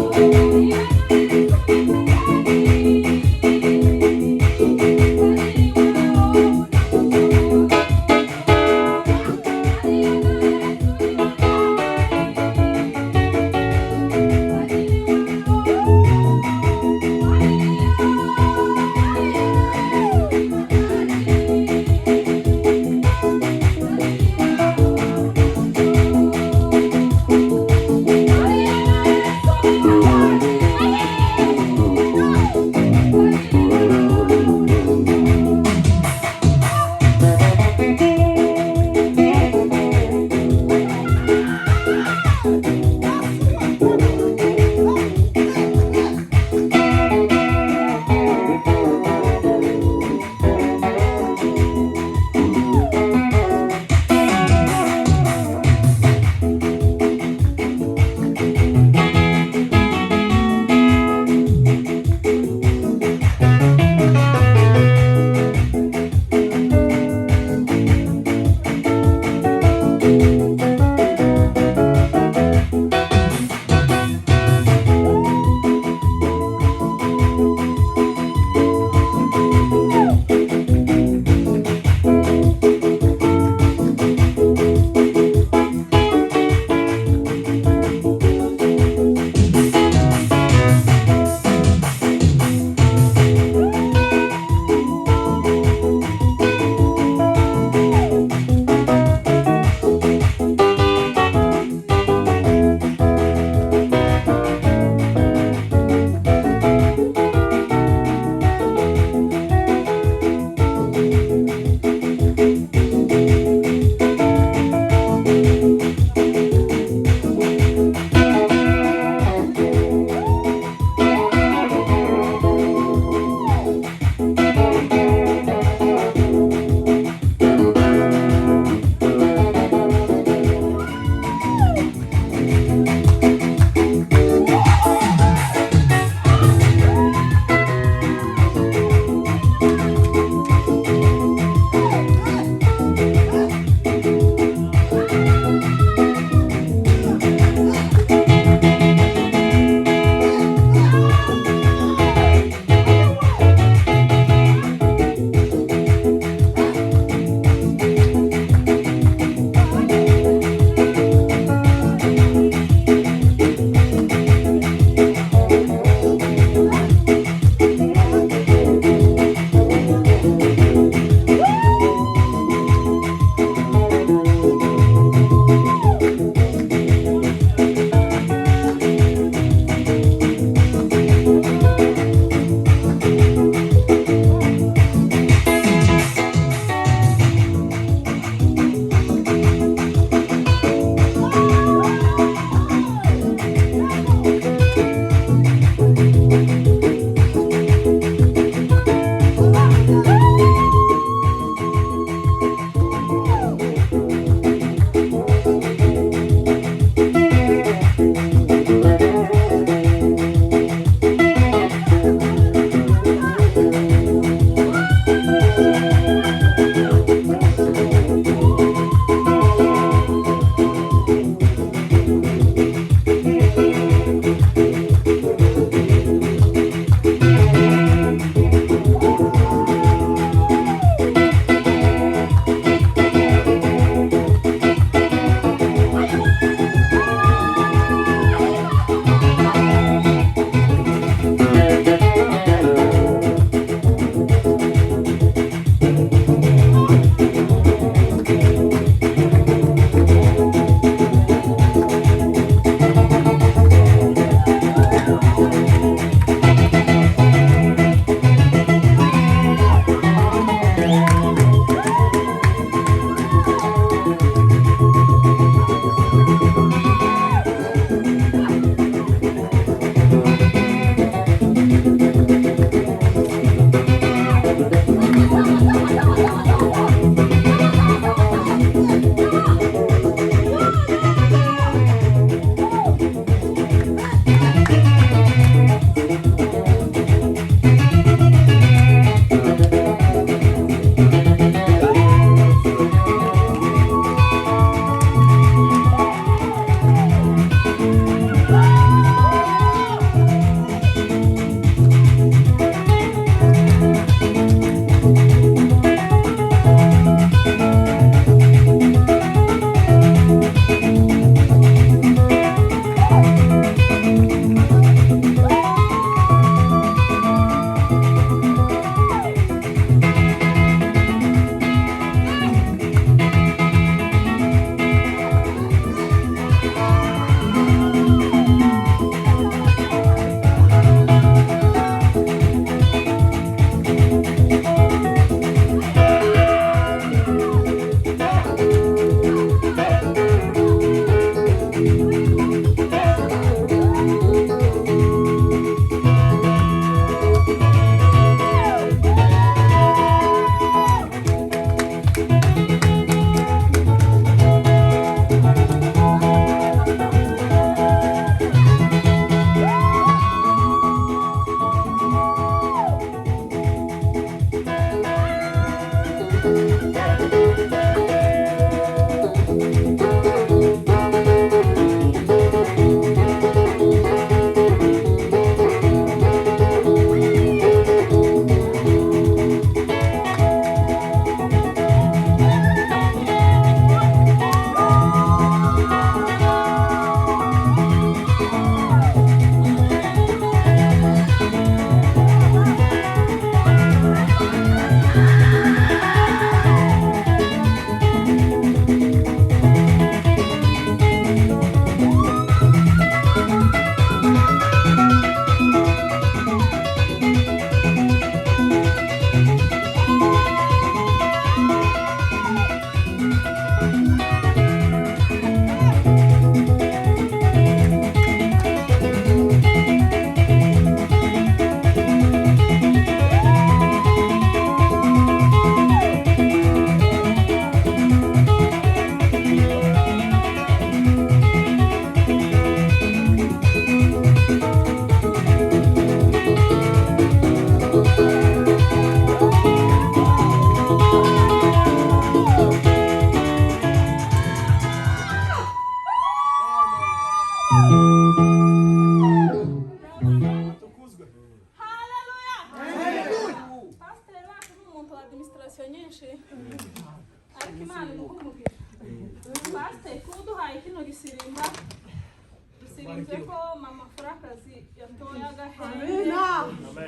Bye.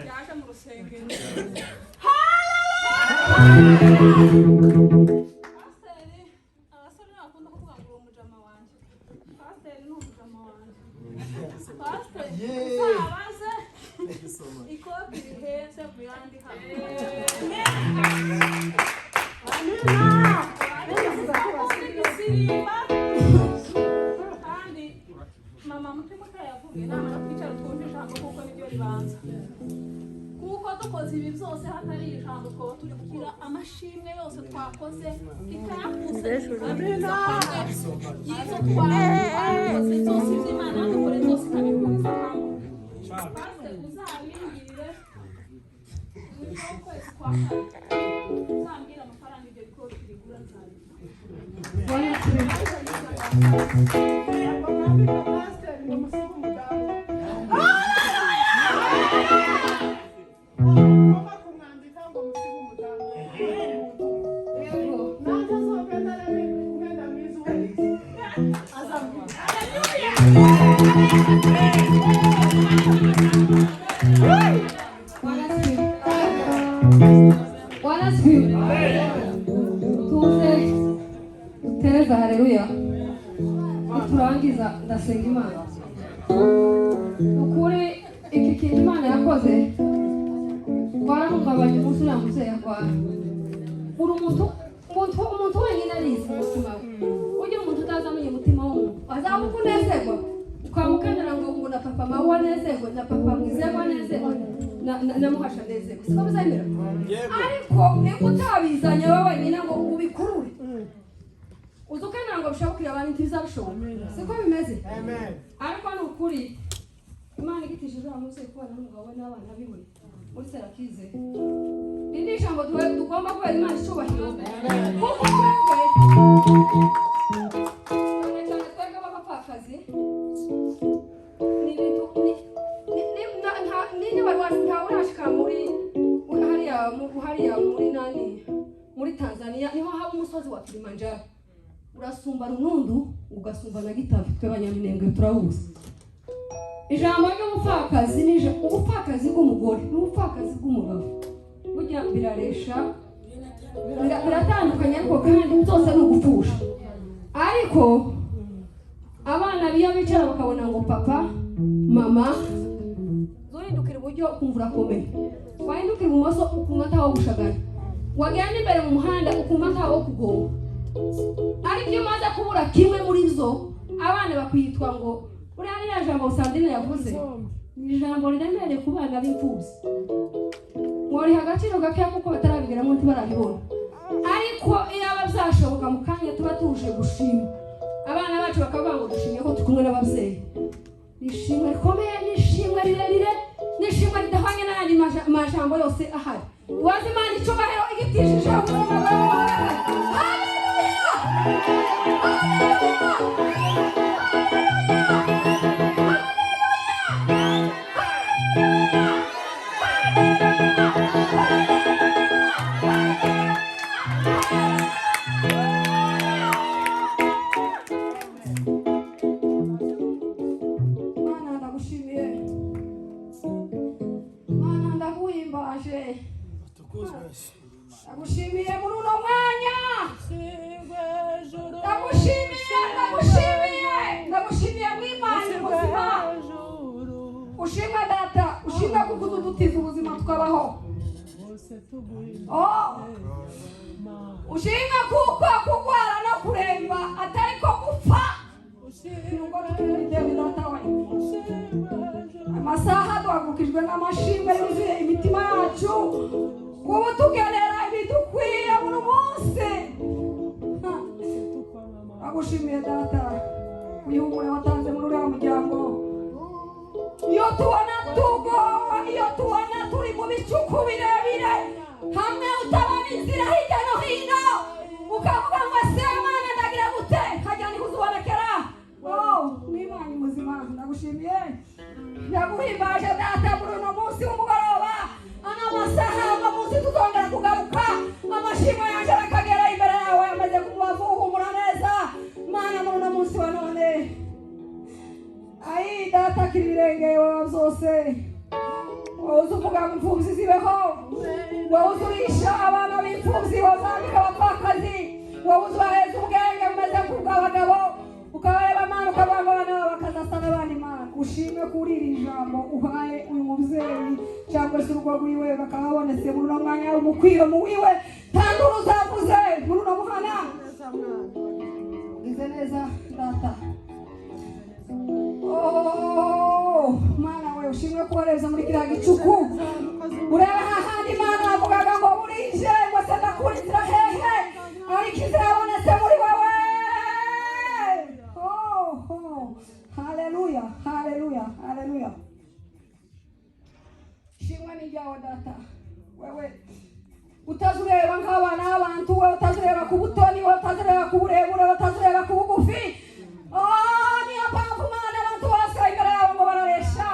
yaje mu rusengero pasiteri abasore bakunda kuvuga ngo umujama wanjye pasiteri ni umujama wanjye pasiteri uzabaze ikoti rihenze mu yandi hamwe kandi mama mutima yavuga inama yo kwicara twumva ijambo kuko nibyo ribanza kuko dukoze ibi byose hatari ijambo twaba turi kugira amashimwe yose twakoze ikayakuze yizo twakoze zose iby'Imana dukore zose ikabikuriza hamwe maze uzabingirire ukwezi kwa kane uzambwira amafaranga ibyo bikoti bigura Tereza, haleluya. Turangiza ndasenga Imana. Ukuri iki kintu Imana yakoze twarahungabanye umunsi uriya mubyeyi arwara. Uri umuntu wenyine arizi umutima we. Ugira umuntu utazamenye umutima w'umuntu azamuka unezerwa ukamukenera ngo na papa mawe anezerwe na papa mwizerwa anezerwe na muhasha anezerwe siko bizamera ariko niba utabizanye wowe wenyine ngo ubikurure uzukenera ngo bishobora kugira abantu ntibizabishobora siko bimeze ariko ni ukuri Imana igitishije amuse kubana n'umugabo we n'abana biwe muri Serakize indi jambo tugomba kubera Imana icyubahiro kuko twebwe b'abapfakazi ntawurashika hariya muri nani muri Tanzania niho haba umusozi wa Kilimanjaro urasumba Runundu ugasumba na Gitavi twe Banyaminembwe turawuzi ijambo ry'umupfakazi ni ubupfakazi bw'umugore n'ubupfakazi bw'umugabo burya biraresha biratandukanye ariko kandi byose ni ugupfusha ariko abana biyo bicara bakabona ngo papa mama zohindukira uburyo ukumva urakomeye wahindukira ibumoso ukumva ataho gushagara wagenda imbere mu muhanda ukumva ataho kugonga ariko iyo umaze kubura kimwe muri zo abana bakwitwa ngo uriya ririya jambo Sandrine yavuze ni ijambo riremereye ku bana b'imfubyi mworiha agaciro gakeya kuko batarabigeramo ntibarabibona ariko iyo aba byashoboka mu kanya tuba tuje gushima abana bacu bakavuga ngo dushimye ko turi kumwe n'ababyeyi nishimwe rikomeye nishimwe rirerire nishimwe ridahwanye n'ayandi majambo yose ahari wazi Imana icyubahiro igitishije Nagushimiye muri uno mwanya ndagushimiye mw'Imana ubuzima ushimwe data ushimwe kuko udutiza ubuzima tukabaho ushimwe kuko kurwara no kuremba atari ko gupfa nubwo tubitewe data we amasaha duhagurukijwe n'amashimwe yuzuye imitima yacu kuba tugenera ibidukwiye buri munsi agushimiye data wihumure watanze muri uriya muryango iyo tubona tugowe iyo tubona turi mu bicuku birebire hamwe utabona inzira hirya no hino ukavuga ngo se Mana ndagira gute hajya niho uzubonekera mw'Imana muzima ndagushimiye ndaguhimbaje data muri uno munsi w'umugoroba ano masaha uno munsi tuzongera kugaruka amashimwe yanjye akagera imbere yawe amaze kumubavu uhumura neza Mana muri uno munsi wa none data kirirengeye wa byose wowe uzi uvuga ngo imfubyi zibeho wowe uzi urisha abana b'imfubyi bazambika abapfakazi wowe uzi ubaheza ubwenge bumeze nk'ubw'abagabo ukabareba Mana ukavuga ngo abana babo bakazasa n'abandi Mana ushime kuri iri jambo uhaye uyu mubyeyi cyangwa se urugo rwiwe bakaba babonetse muri uno mwanya w'umukwiro mu wiwe kandi uruzavuze muri uno muhana ize neza data. Mana we ushimwe kubareza muri kiriya gicuku urebe hahandi Mana wavugaga ngo burije ngo se ndakurikira hehe ariko izira yabonetse muri wowe. Haleluya, haleluya, haleluya. Shimwe ni ryawe data wewe utazureba nk'abana b'abantu we utazureba ku butoni we utazureba ku burebure we utazureba ku bugufi. Niyo mpamvu Mana abantu bose imbere yawe ngo bararesha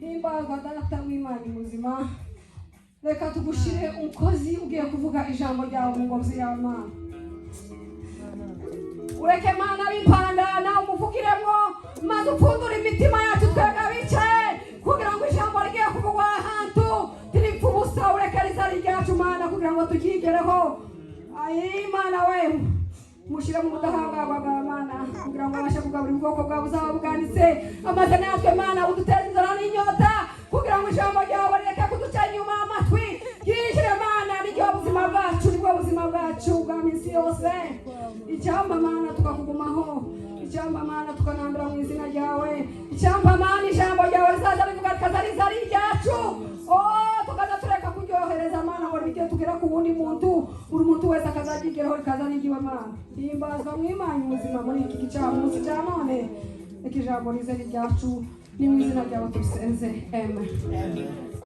himbazwa data w'Imana muzima. Reka tugushire umukozi ugiye kuvuga ijambo ryawe mu ngobyi yawe Mana. Ureke Mana bipandana umuvugiremo maze upfundura imitima yacu twebwe bicaye kugira ngo ijambo rigiye kuvugwa ahantu tiripfa ubusa. Ureke rizari ryacu Mana kugira ngo tukigereho. Ayi Mana we mushyire mu budahangarwa bwa Mana kugira ngo abashe kugaburira ubwoko bwawe buzaba bwanditse amaze natwe Mana uduteze inzara n'inyota kugira ngo ijambo ryawe rireke kuduca inyuma amatwi yinjire Mana niryo buzima bwacu nibwo buzima bwacu bwa minsi yose. Icyamba Mana tukakugumaho, icyamba Mana tukanambira mu izina ryawe, icyamba Mana ijambo ryawe rizaza rivuga rikaza ari ryacu. Tukaza tureka kuryohereza Mana ngo ribigere tugera ku wundi muntu buri muntu wese akazagigeraho rikaza n'igiwe Mana. Himbazwa mw'Imana ubuzima muri iki gicamunsi cya none reka ijambo rize ryacu ni mu izina ryawe tubisenze amen.